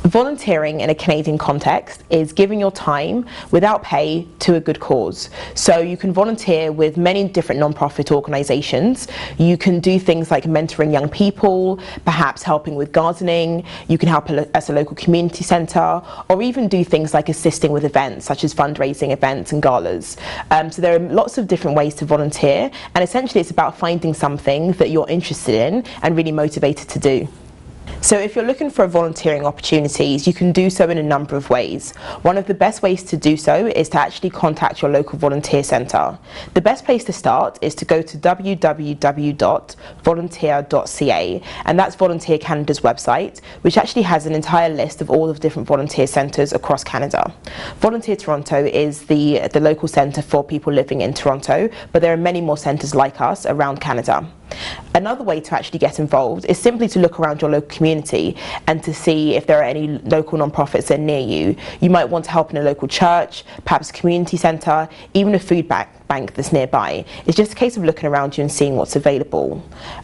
Volunteering in a Canadian context is giving your time without pay to a good cause. So you can volunteer with many different non-profit organisations. You can do things like mentoring young people, perhaps helping with gardening. You can help as a local community centre, or even do things like assisting with events such as fundraising events and galas. So there are lots of different ways to volunteer, and essentially it's about finding something that you're interested in and really motivated to do. So if you're looking for volunteering opportunities, you can do so in a number of ways. One of the best ways to do so is to actually contact your local volunteer centre. The best place to start is to go to www.volunteer.ca, and that's Volunteer Canada's website, which actually has an entire list of all of the different volunteer centres across Canada. Volunteer Toronto is the local centre for people living in Toronto, but there are many more centres like us around Canada. Another way to actually get involved is simply to look around your local community and to see if there are any local non-profits that are near you. You might want to help in a local church, perhaps a community centre, even a food bank that's nearby. It's just a case of looking around you and seeing what's available.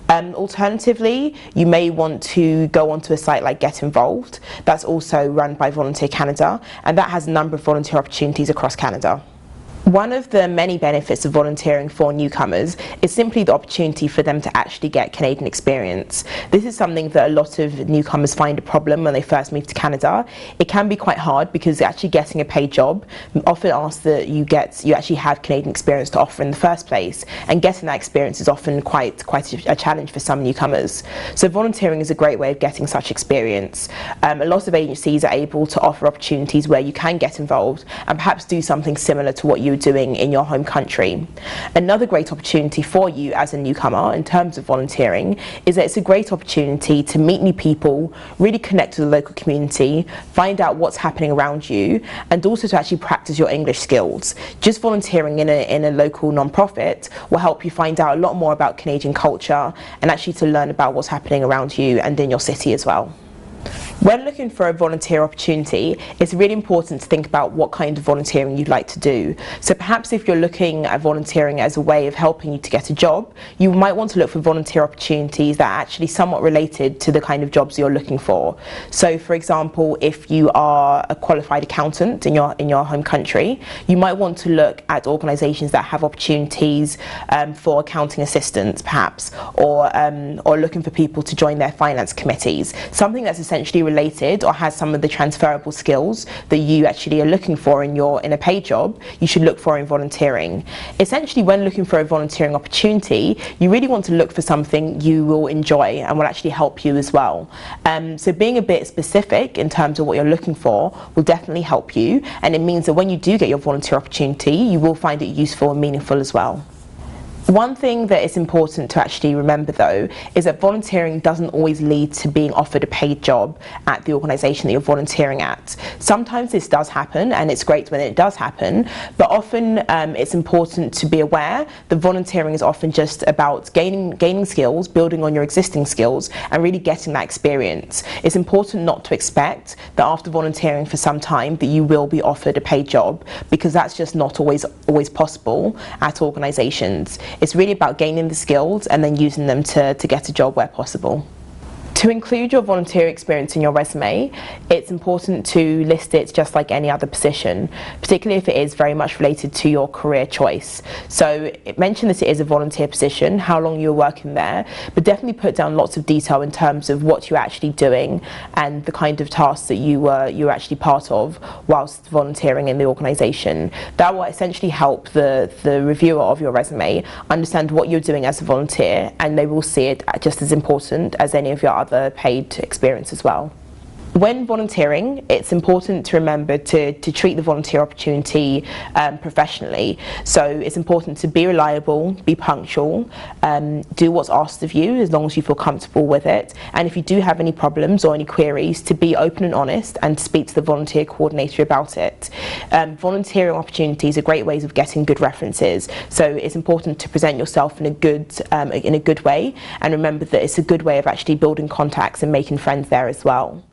Alternatively, you may want to go onto a site like Get Involved. That's also run by Volunteer Canada, and that has a number of volunteer opportunities across Canada. One of the many benefits of volunteering for newcomers is simply the opportunity for them to actually get Canadian experience. This is something that a lot of newcomers find a problem when they first move to Canada. It can be quite hard because actually getting a paid job often asks that you actually have Canadian experience to offer in the first place, and getting that experience is often quite a challenge for some newcomers. So volunteering is a great way of getting such experience. A lot of agencies are able to offer opportunities where you can get involved and perhaps do something similar to what you doing in your home country. Another great opportunity for you as a newcomer in terms of volunteering is that it's a great opportunity to meet new people, really connect with the local community, find out what's happening around you, and also to actually practice your English skills. Just volunteering in a local non-profit will help you find out a lot more about Canadian culture and actually to learn about what's happening around you and in your city as well. When looking for a volunteer opportunity, it's really important to think about what kind of volunteering you'd like to do. So perhaps if you're looking at volunteering as a way of helping you to get a job, you might want to look for volunteer opportunities that are actually somewhat related to the kind of jobs you're looking for. So for example, if you are a qualified accountant in your home country, you might want to look at organisations that have opportunities for accounting assistants perhaps, or looking for people to join their finance committees. Something that's essentially related or has some of the transferable skills that you actually are looking for in a paid job, you should look for in volunteering. Essentially, when looking for a volunteering opportunity, you really want to look for something you will enjoy and will actually help you as well. So being a bit specific in terms of what you're looking for will definitely help you, and it means that when you do get your volunteer opportunity, you will find it useful and meaningful as well. One thing that is important to actually remember though is that volunteering doesn't always lead to being offered a paid job at the organisation that you're volunteering at. Sometimes this does happen, and it's great when it does happen, but often it's important to be aware that volunteering is often just about gaining skills, building on your existing skills, and really getting that experience. It's important not to expect that after volunteering for some time that you will be offered a paid job, because that's just not always possible at organisations. It's really about gaining the skills and then using them to get a job where possible. To include your volunteer experience in your resume, it's important to list it just like any other position, particularly if it is very much related to your career choice. So mention that it is a volunteer position, how long you were working there, but definitely put down lots of detail in terms of what you're actually doing and the kind of tasks that you were actually part of whilst volunteering in the organisation. That will essentially help the reviewer of your resume understand what you're doing as a volunteer, and they will see it just as important as any of your other paid experience as well. When volunteering, it's important to remember to treat the volunteer opportunity professionally. So it's important to be reliable, be punctual, do what's asked of you as long as you feel comfortable with it. And if you do have any problems or any queries, to be open and honest and speak to the volunteer coordinator about it. Volunteering opportunities are great ways of getting good references. So it's important to present yourself in a good way, and remember that it's a good way of actually building contacts and making friends there as well.